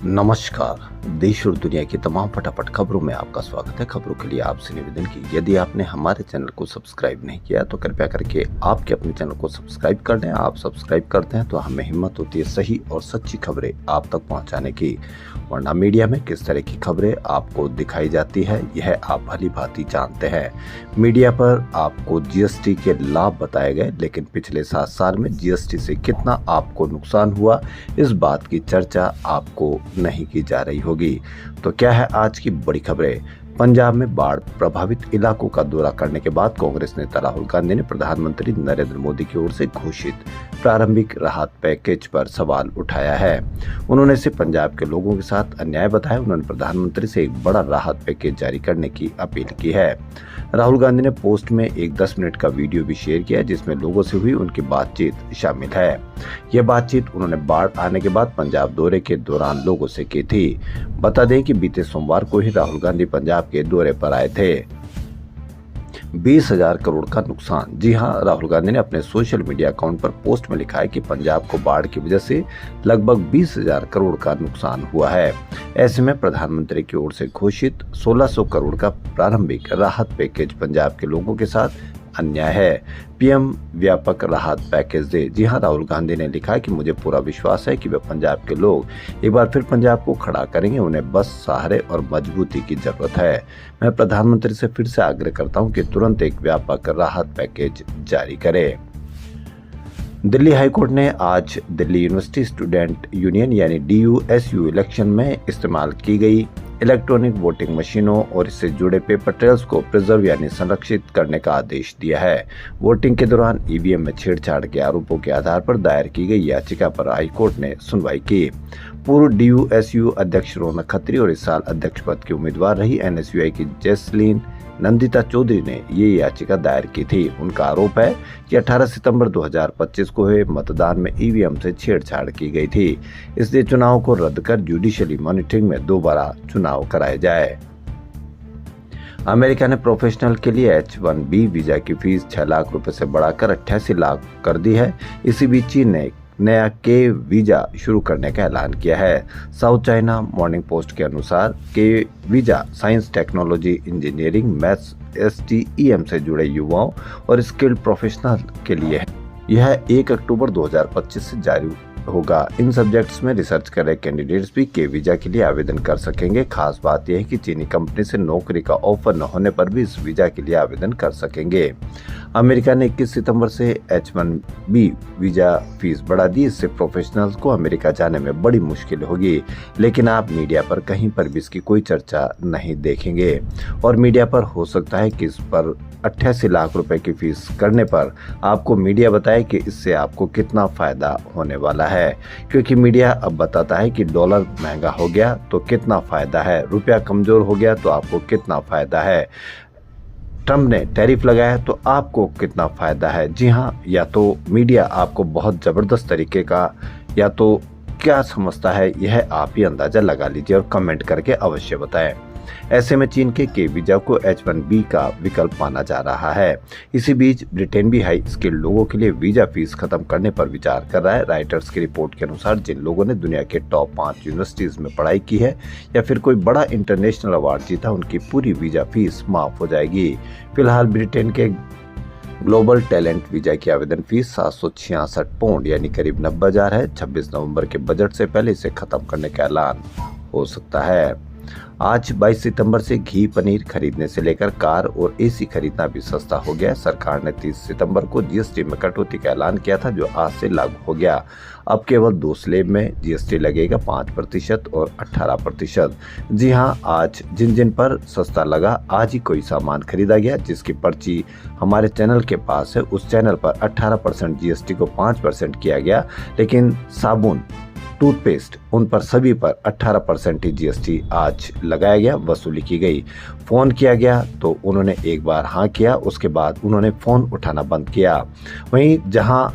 नमस्कार। देश और दुनिया की तमाम फटाफट खबरों में आपका स्वागत है। खबरों के लिए आपसे निवेदन की यदि आपने हमारे चैनल को सब्सक्राइब नहीं किया तो कृपया करके आपके अपने चैनल को सब्सक्राइब कर दें। आप सब्सक्राइब करते हैं तो हमें हिम्मत होती है सही और सच्ची खबरें आप तक पहुंचाने की, वरना मीडिया में किस तरह की खबरें आपको दिखाई जाती है यह आप भली भांति जानते हैं। मीडिया पर आपको जीएसटी के लाभ बताए गए, लेकिन पिछले 7 साल में जीएसटी से कितना आपको नुकसान हुआ इस बात की चर्चा आपको नहीं की जा रही होगी। तो क्या है आज की बड़ी खबरें। पंजाब में बाढ़ प्रभावित इलाकों का दौरा करने के बाद कांग्रेस नेता राहुल गांधी ने प्रधानमंत्री नरेंद्र मोदी की ओर से घोषित प्रारंभिक राहत पैकेज पर सवाल उठाया है। उन्होंने इसे पंजाब के लोगों के साथ अन्याय बताया। उन्होंने प्रधानमंत्री से एक बड़ा राहत पैकेज जारी करने की अपील की है। राहुल गांधी ने पोस्ट में एक 10 मिनट का वीडियो भी शेयर किया जिसमें लोगों से हुई उनकी बातचीत शामिल है। यह बातचीत उन्होंने बाढ़ आने के बाद पंजाब दौरे के दौरान लोगों से की थी। बता दें कि बीते सोमवार को ही राहुल गांधी पंजाब के दौरे पर आए थे। 20,000 करोड़ का नुकसान। जी हां, राहुल गांधी ने अपने सोशल मीडिया अकाउंट पर पोस्ट में लिखा है कि पंजाब को बाढ़ की वजह से लगभग 20,000 करोड़ का नुकसान हुआ है। ऐसे में प्रधानमंत्री की ओर से घोषित 1600 करोड़ का प्रारंभिक राहत पैकेज पंजाब के लोगों के साथ अन्याय है। पीएम व्यापक राहत पैकेज दे। जी हां, राहुल गांधी ने लिखा कि मुझे पूरा विश्वास है कि वे पंजाब के लोग एक बार फिर पंजाब को खड़ा करेंगे। उन्हें बस सहारे और मजबूती की जरूरत है। मैं प्रधानमंत्री से फिर से आग्रह करता हूं कि तुरंत एक व्यापक राहत पैकेज जारी करें। दिल्ली हाईकोर्ट ने आज दिल्ली यूनिवर्सिटी स्टूडेंट यूनियन यानी DUSU इलेक्शन में इस्तेमाल की गई इलेक्ट्रॉनिक वोटिंग मशीनों और इससे जुड़े पेपर ट्रेल्स को प्रिजर्व यानी संरक्षित करने का आदेश दिया है। वोटिंग के दौरान ईवीएम में छेड़छाड़ के आरोपों के आधार पर दायर की गई याचिका पर हाईकोर्ट ने सुनवाई की। पूर्व DUSU अध्यक्ष रौनक खत्री और इस साल अध्यक्ष पद की उम्मीदवार रही NSUI की जैस्लीन नंदिता चौधरी ने ये याचिका दायर की थी। उनका आरोप है कि 18 सितंबर 2025 को हुए मतदान में ईवीएम से छेड़छाड़ की गई थी, इसलिए चुनाव को रद्द कर जुडिशरी मॉनिटरिंग में दोबारा चुनाव कराए जाए। अमेरिका ने प्रोफेशनल के लिए H-1B वीजा की फीस 6 लाख रुपए से बढ़ाकर 88 लाख कर दी है। इसी बीच चीन ने नया के वीजा शुरू करने का ऐलान किया है। साउथ चाइना मॉर्निंग पोस्ट के अनुसार के visa science, technology, engineering, maths, STEM से जुड़े युवाओं और स्किल्ड प्रोफेशनल के लिए है। यह 1 अक्टूबर 2025 से जारी होगा। इन सब्जेक्ट्स में रिसर्च कर रहे कैंडिडेट्स भी के वीजा के लिए आवेदन कर सकेंगे। खास बात यह है कि चीनी कंपनी से नौकरी का ऑफर न होने पर भी इस वीजा के लिए आवेदन कर सकेंगे। अमेरिका ने 21 सितंबर से H-1B वीजा फीस बढ़ा दी। इससे प्रोफेशनल्स को अमेरिका जाने में बड़ी मुश्किल होगी, लेकिन आप मीडिया पर कहीं पर भी इसकी कोई चर्चा नहीं देखेंगे। और मीडिया पर हो सकता है कि इस पर 88 लाख रुपए की फीस करने पर आपको मीडिया बताए कि इससे आपको कितना फायदा होने वाला है, क्योंकि मीडिया अब बताता है कि डॉलर महंगा हो गया तो कितना फायदा है, रुपया कमजोर हो गया तो आपको कितना फायदा है, ट्रम्प ने टैरिफ लगाया तो आपको कितना फायदा है। जी हाँ, या तो मीडिया आपको बहुत जबरदस्त तरीके का या तो क्या समझता है यह आप ही अंदाजा लगा लीजिए और कमेंट करके अवश्य बताएं। ऐसे में चीन के वीजा को H-1B का विकल्प माना जा रहा है। इसी बीच ब्रिटेन भी हाई स्किल्ड लोगों के लिए वीजा फीस खत्म करने पर विचार कर रहा है। राइटर्स की रिपोर्ट के अनुसार जिन लोगों ने दुनिया के टॉप 5 यूनिवर्सिटीज में पढ़ाई की है या फिर कोई बड़ा इंटरनेशनल अवार्ड जीता, उनकी पूरी वीजा फीस माफ हो जाएगी। फिलहाल ब्रिटेन के ग्लोबल टैलेंट वीजा की आवेदन फीस 766 पाउंड यानी करीब 90,000 है। 26 नवंबर के बजट से पहले इसे खत्म करने का ऐलान हो सकता है। आज 22 सितंबर से घी, पनीर खरीदने से लेकर कार और AC खरीदना भी सस्ता हो गया। सरकार ने 30 सितंबर को GST में कटौती का ऐलान किया था, जो आज से लागू हो गया। अब केवल 2 स्लैब में GST लगेगा, 5% और 18%। जी हाँ, आज जिन जिन पर सस्ता लगा आज ही कोई सामान खरीदा गया जिसकी पर्ची हमारे चैनल के पास है, उस चैनल पर 18% GST को 5% किया गया, लेकिन साबुन, टूथपेस्ट, उन पर सभी पर 18% ही GST आज लगाया गया, वसूली की गई। फोन किया गया तो उन्होंने एक बार हाँ किया, उसके बाद उन्होंने फोन उठाना बंद किया। वहीं जहां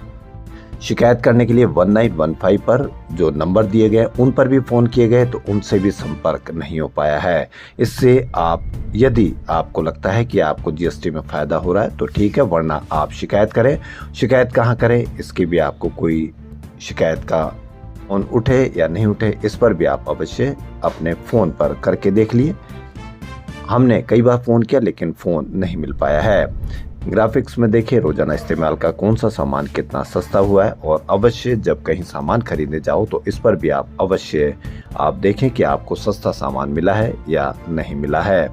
शिकायत करने के लिए 1915 पर जो नंबर दिए गए उन पर भी फोन किए गए तो उनसे भी संपर्क नहीं हो पाया है। इससे आप यदि आपको लगता है कि आपको GST में फायदा हो रहा है तो ठीक है, वरना आप शिकायत करें। शिकायत कहाँ करें इसकी भी आपको कोई शिकायत का फोन उठे या नहीं उठे, इस पर भी आप अवश्य अपने फोन पर करके देख लिए। हमने कई बार फोन किया लेकिन फोन नहीं मिल पाया है। ग्राफिक्स में देखिए रोजाना इस्तेमाल का कौन सा सामान कितना सस्ता हुआ है, और अवश्य जब कहीं सामान खरीदने जाओ तो इस पर भी आप अवश्य देखें कि आपको सस्ता सामान मिला है या नहीं मिला है।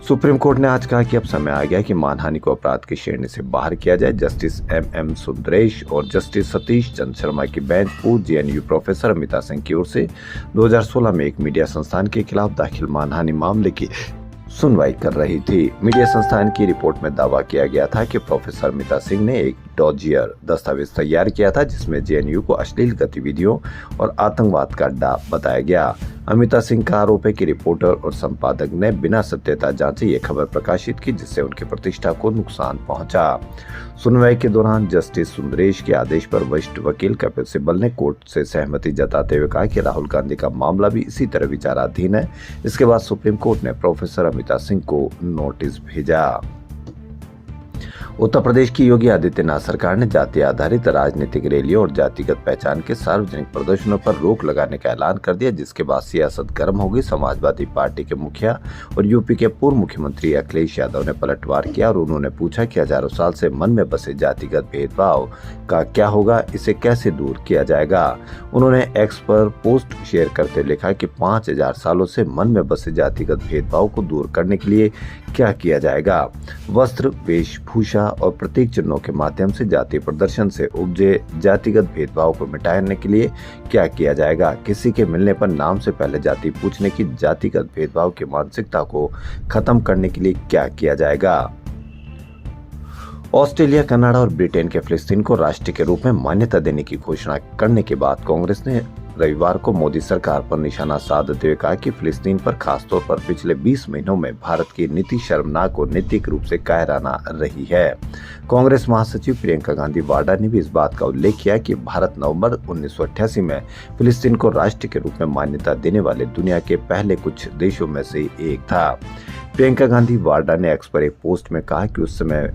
सुप्रीम कोर्ट ने आज कहा कि अब समय आ गया कि मानहानि को अपराध की श्रेणी से बाहर किया जाए। जस्टिस एम सुंदरेश और जस्टिस सतीश चंद्र शर्मा की बेंच पूर्व जेएनयू प्रोफेसर अमिता सिंह की ओर से 2016 में एक मीडिया संस्थान के खिलाफ दाखिल मानहानि मामले की सुनवाई कर रही थी। मीडिया संस्थान की रिपोर्ट में दावा किया गया था कि प्रोफेसर अमिता सिंह ने एक डॉजियर दस्तावेज तैयार किया था जिसमें जेएनयू को अश्लील गतिविधियों और आतंकवाद का अड्डा बताया गया। अमिता सिंह का आरोप है कि रिपोर्टर और संपादक ने बिना सत्यता जांचे ये खबर प्रकाशित की जिससे उनकी प्रतिष्ठा को नुकसान पहुंचा। सुनवाई के दौरान जस्टिस सुंदरेश के आदेश पर वरिष्ठ वकील कपिल सिब्बल ने कोर्ट से सहमति जताते हुए कहा कि राहुल गांधी का मामला भी इसी तरह विचाराधीन है। इसके बाद सुप्रीम कोर्ट ने प्रोफेसर अमिता सिंह को नोटिस भेजा। उत्तर प्रदेश की योगी आदित्यनाथ सरकार ने जाति आधारित राजनीतिक रैलियों और जातिगत पहचान के सार्वजनिक प्रदर्शनों पर रोक लगाने का ऐलान कर दिया, जिसके बाद सियासत गर्म हो गई। समाजवादी पार्टी के मुखिया और यूपी के पूर्व मुख्यमंत्री अखिलेश यादव ने पलटवार किया और उन्होंने पूछा कि हजारों साल से मन में बसे जातिगत भेदभाव का क्या होगा, इसे कैसे दूर किया जाएगा। उन्होंने एक्स पर पोस्ट शेयर करते लिखा कि 5000 सालों से मन में बसे जातिगत भेदभाव को दूर करने के लिए क्या किया जाएगा। वस्त्र, वेशभूषा और प्रतीक चिन्हों के माध्यम से जातीय प्रदर्शन से उपजे जातिगत भेदभाव को मिटाने के लिए क्या किया जाएगा। किसी के मिलने पर नाम से पहले जाति पूछने की जातिगत भेदभाव की मानसिकता को खत्म करने के लिए क्या किया जाएगा। ऑस्ट्रेलिया, कनाडा और ब्रिटेन के फिलिस्तीन को राष्ट्र के रूप में मान्यता देने की घोषणा करने के बाद कांग्रेस ने रविवार को मोदी सरकार पर निशाना साधते हुए कहा कि फिलिस्तीन पर खासतौर पर पिछले 20 महीनों में भारत की नीति शर्मनाक और नैतिक रूप से कायराना रही है। कांग्रेस महासचिव प्रियंका गांधी वाड्रा ने भी इस बात का उल्लेख किया कि भारत नवंबर 1988 में फिलिस्तीन को राष्ट्र के रूप में मान्यता देने वाले दुनिया के पहले कुछ देशों में से एक था। प्रियंका गांधी वाड्रा ने एक्स पर एक पोस्ट में कहा कि उस समय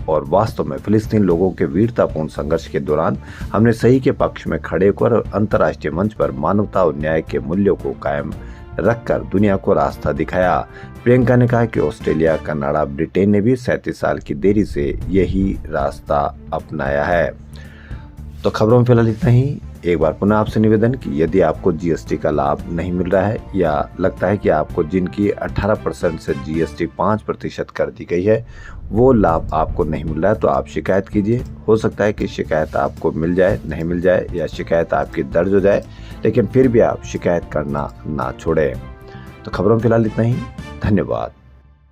और वास्तव में फिलिस्तीन लोगों के वीरतापूर्ण संघर्ष के दौरान हमने सही के पक्ष में खड़े होकर अंतर्राष्ट्रीय मंच पर मानवता और न्याय के मूल्यों को कायम रखकर दुनिया को रास्ता दिखाया। प्रियंका ने कहा कि ऑस्ट्रेलिया, कनाडा, ब्रिटेन ने भी 37 साल की देरी से यही रास्ता अपनाया है। तो खबरों में फिलहाल इतना ही। एक बार पुनः आपसे निवेदन कि यदि आपको जीएसटी का लाभ नहीं मिल रहा है या लगता है कि आपको जिनकी 18% से जीएसटी 5% कर दी गई है वो लाभ आपको नहीं मिल रहा है तो आप शिकायत कीजिए। हो सकता है कि शिकायत आपको मिल जाए, नहीं मिल जाए या शिकायत आपकी दर्ज हो जाए, लेकिन फिर भी आप शिकायत करना ना छोड़ें। तो खबरों में फिलहाल इतना ही। धन्यवाद।